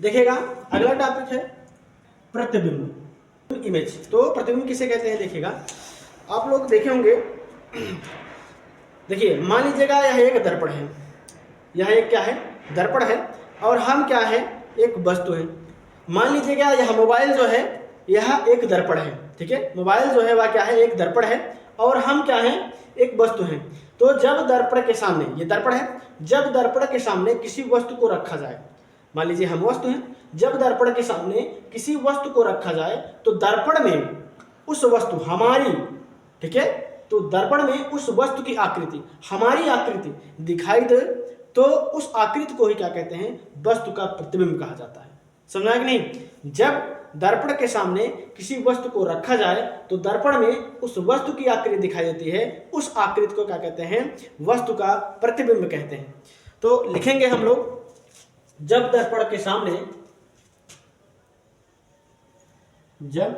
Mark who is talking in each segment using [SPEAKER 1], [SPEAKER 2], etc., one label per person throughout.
[SPEAKER 1] देखिएगा अगला टॉपिक है प्रतिबिंब इमेज। तो प्रतिबिंब किसे कहते हैं देखिएगा, आप लोग देखे होंगे। देखिए मान लीजिएगा यह एक दर्पण है, यह एक क्या है, दर्पण है, और हम क्या है, एक वस्तु है। मान लीजिएगा यह मोबाइल जो है यह एक दर्पण है, ठीक है। मोबाइल जो है वह क्या है, एक दर्पण है, और हम क्या है, एक वस्तु है। तो जब दर्पण के सामने, ये दर्पण है, जब दर्पण के सामने किसी वस्तु को रखा जाए, मान लीजिए हम वस्तु हैं, जब दर्पण के सामने किसी वस्तु को रखा जाए तो दर्पण में उस वस्तु हमारी, ठीक है, तो दर्पण में उस वस्तु की आकृति, हमारी आकृति दिखाई दे तो उस आकृति को ही क्या कहते हैं, वस्तु का प्रतिबिंब कहा जाता है। समझा कि नहीं? जब दर्पण के सामने किसी वस्तु को रखा जाए तो दर्पण में उस वस्तु की आकृति दिखाई देती है, उस आकृति को क्या कहते हैं, वस्तु का प्रतिबिंब कहते हैं। तो लिखेंगे हम लोग, जब दर्पण के सामने, जब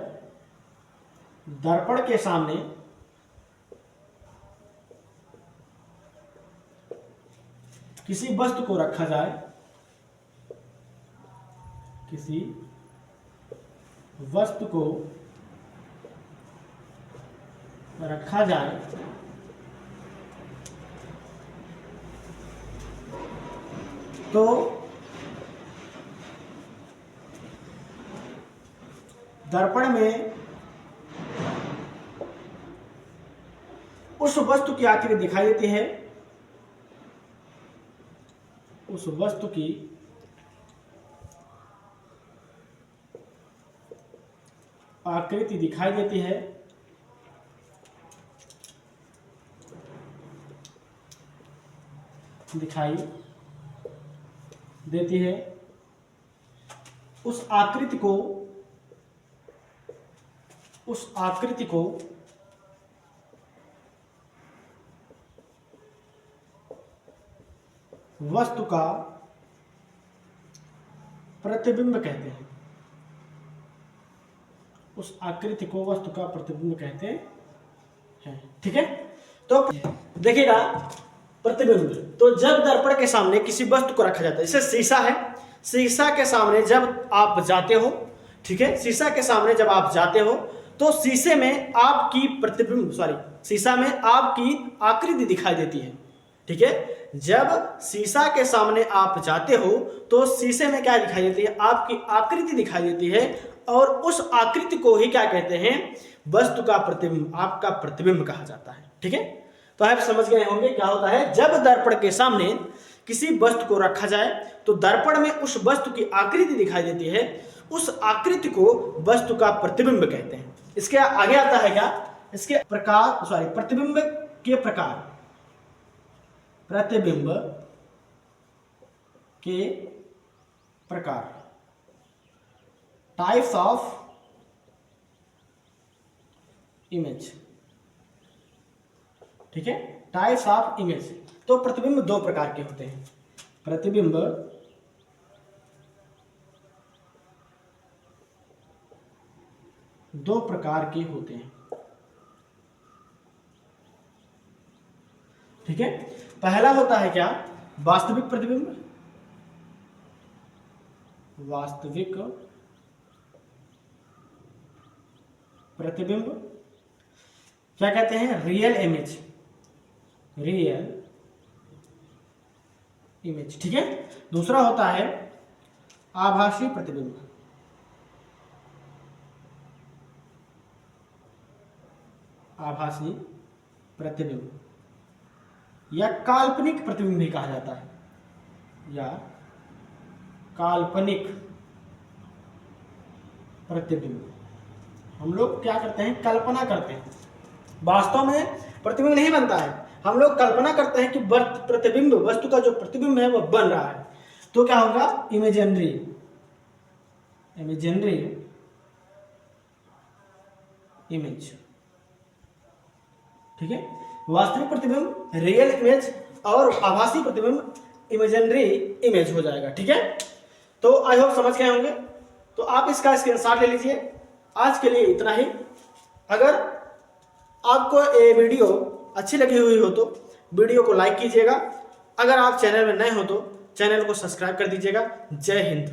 [SPEAKER 1] दर्पण के सामने किसी वस्तु को रखा जाए, किसी वस्तु को रखा जाए तो दर्पण में उस वस्तु की आकृति दिखाई देती है, उस वस्तु की आकृति दिखाई देती है, दिखाई देती है, उस आकृति को, उस आकृति को वस्तु का प्रतिबिंब कहते हैं, उस आकृति को वस्तु का प्रतिबिंब कहते हैं, ठीक है। तो देखिएगा प्रतिबिंब, तो जब दर्पण के सामने किसी वस्तु को रखा जाता है, जैसे शीशा है, शीशा के सामने जब आप जाते हो, ठीक है, शीशा के सामने जब आप जाते हो तो शीशे में आपकी प्रतिबिंब, शीशा में आपकी आकृति दिखाई देती है, ठीक है। जब शीशा के सामने आप जाते हो तो शीशे में क्या दिखाई देती है, आपकी आकृति दिखाई देती है, और उस आकृति को ही क्या कहते हैं, वस्तु का प्रतिबिंब, आपका प्रतिबिंब कहा जाता है, ठीक है। तो आप समझ गए होंगे क्या होता है, जब दर्पण के सामने किसी वस्तु को रखा जाए तो दर्पण में उस वस्तु की आकृति दिखाई देती है, उस आकृति को वस्तु का प्रतिबिंब कहते हैं। इसके आगे आता है क्या, इसके प्रकार, प्रतिबिंब के प्रकार, प्रतिबिंब के प्रकार, टाइप्स ऑफ इमेज, ठीक है, टाइप्स ऑफ इमेज। तो प्रतिबिंब दो प्रकार के होते हैं, प्रतिबिंब दो प्रकार के होते हैं, ठीक है। पहला होता है क्या, वास्तविक प्रतिबिंब, वास्तविक प्रतिबिंब, क्या कहते हैं, रियल इमेज, रियल इमेज, ठीक है। दूसरा होता है आभासी प्रतिबिंब, आभासी प्रतिबिंब, या काल्पनिक प्रतिबिंब भी कहा जाता है, या काल्पनिक प्रतिबिंब। हम लोग क्या करते हैं, कल्पना करते हैं, वास्तव में प्रतिबिंब नहीं बनता है, हम लोग कल्पना करते हैं कि प्रतिबिंब, वस्तु का जो प्रतिबिंब है वह बन रहा है, तो क्या होगा, इमेजिनरी, इमेजिनरी इमेज, ठीक है। वास्तविक प्रतिबिंब रियल इमेज, और आभासी प्रतिबिंब इमेजिनरी इमेज हो जाएगा, ठीक है। तो आई होप समझ गए होंगे। तो आप इसका स्क्रीनशॉट ले लीजिए। आज के लिए इतना ही। अगर आपको ये वीडियो अच्छी लगी हुई हो तो वीडियो को लाइक कीजिएगा। अगर आप चैनल में नए हो तो चैनल को सब्सक्राइब कर दीजिएगा। जय हिंद।